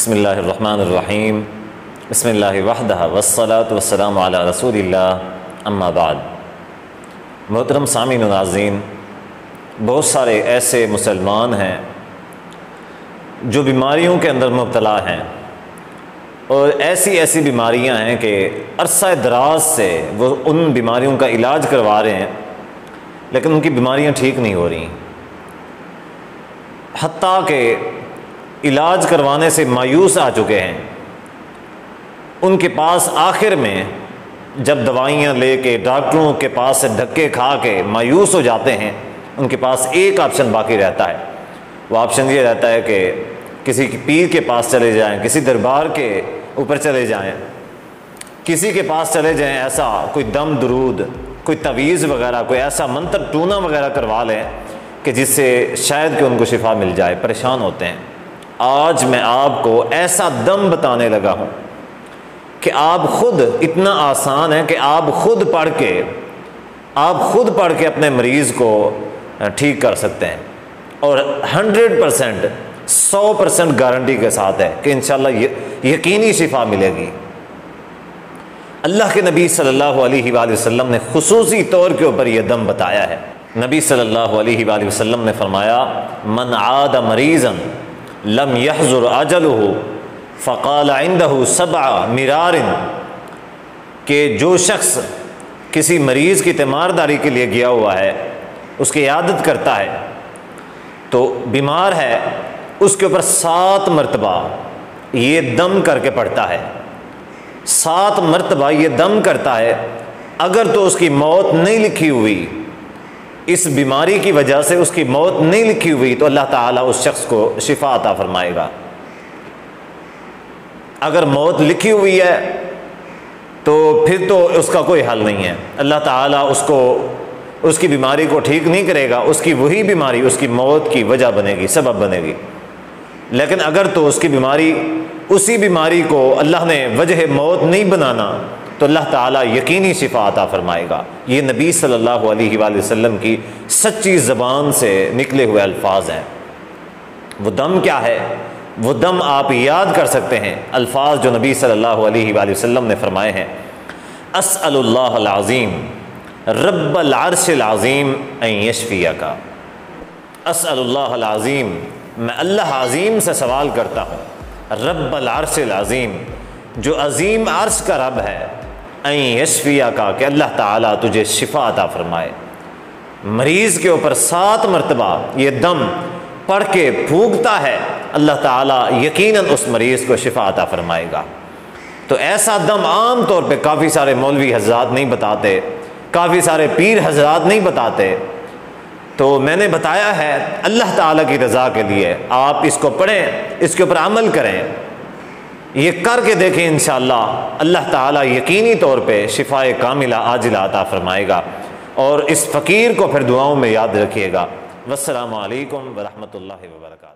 بسم اللہ الرحمن الرحیم بسم اللہ وحدہ والصلاة والسلام علی رسول اللہ اما بعد۔ محترم سامعین و ناظرین، بہت سارے ایسے مسلمان ہیں جو بیماریوں کے اندر مبتلا ہیں، اور ایسی بیماریاں ہیں کہ عرصہ دراز سے وہ ان بیماریوں کا علاج کروا رہے ہیں، لیکن ان کی بیماریاں ٹھیک نہیں ہو رہی، حتیٰ کہ علاج کروانے سے مایوس آ چکے ہیں۔ ان کے پاس آخر میں جب دوائیاں لے کے ڈاکٹروں کے پاس سے دھکے کھا کے مایوس ہو جاتے ہیں، ان کے پاس ایک آپشن باقی رہتا ہے۔ وہ آپشن یہ رہتا ہے کہ کسی پیر کے پاس چلے جائیں، کسی دربار کے اوپر چلے جائیں، کسی کے پاس چلے جائیں، ایسا کوئی دم درود، کوئی تعویذ وغیرہ، کوئی ایسا منتر ٹونا وغیرہ کروا لیں کہ جس سے شاید کہ ان کو شفا مل جائے۔ پریشان ہوتے ہیں۔ آج میں آپ کو ایسا دم بتانے لگا ہوں کہ آپ خود، اتنا آسان ہے کہ آپ خود پڑھ کے اپنے مریض کو ٹھیک کر سکتے ہیں، اور 100% گارنٹی کے ساتھ ہے کہ انشاءاللہ یقینی شفا ملے گی۔ اللہ کے نبی صلی اللہ علیہ وآلہ وسلم نے خصوصی طور کے اوپر یہ دم بتایا ہے۔ نبی صلی اللہ علیہ وآلہ وسلم نے فرمایا، من عاد مریضا لم يحضر اجلہ فقال عنده 7 مرار، کہ جو شخص کسی مریض کی تیمارداری کے لیے گیا ہوا ہے، اس کی عیادت کرتا ہے، تو بیمار ہے، اس کے اوپر 7 مرتبہ یہ دم کر کے پڑھتا ہے، 7 مرتبہ یہ دم کرتا ہے، اگر تو اس کی موت نہیں لکھی ہوئی، اس بیماری کی وجہ سے اس کی موت نہیں لکھی ہوئی، تو اللہ تعالیٰ اس شخص کو شفا عطا فرمائے گا۔ اگر موت لکھی ہوئی ہے تو پھر تو اس کا کوئی حل نہیں ہے، اللہ تعالیٰ اس کی بیماری کو ٹھیک نہیں کرے گا، اس کی وہی بیماری اس کی موت کی وجہ بنے گی، سبب بنے گی۔ لیکن اگر تو اس کی بیماری، اسی بیماری کو اللہ نے وجہ موت نہیں بنانا، تو اللہ تعالیٰ یقینی شفا عطا فرمائے گا۔ یہ نبی صلی اللہ علیہ وآلہ وسلم کی سچی زبان سے نکلے ہوئے الفاظ ہیں۔ وہ دم کیا ہے؟ وہ دم آپ یاد کر سکتے ہیں، الفاظ جو نبی صلی اللہ علیہ وآلہ وسلم نے فرمائے ہیں، اسأل اللہ العظیم رب العرش العظیم ان یشفیک۔ اسأل اللہ العظیم، میں اللہ عظیم سے سوال کرتا ہوں، رب العرش العظیم، جو عظیم عرش کا رب ہے، ان یشفیک، کہ اللہ تعالیٰ تجھے شفا عطا فرمائے۔ مریض کے اوپر 7 مرتبہ یہ دم پڑھ کے پھونکتا ہے، اللہ تعالیٰ یقیناً اس مریض کو شفا عطا فرمائے گا۔ تو ایسا دم عام طور پہ کافی سارے مولوی حضرات نہیں بتاتے، کافی سارے پیر حضرات نہیں بتاتے، تو میں نے بتایا ہے اللہ تعالیٰ کی رضا کے لیے۔ آپ اس کو پڑھیں، اس کے اوپر عمل کریں، یہ کر کے دیکھیں، انشاءاللہ اللہ تعالیٰ یقینی طور پہ شفا کاملہ عاجلہ عطا فرمائے گا، اور اس فقیر کو پھر دعاؤں میں یاد رکھیے گا۔ والسلام علیکم ورحمۃ اللہ وبرکاتہ۔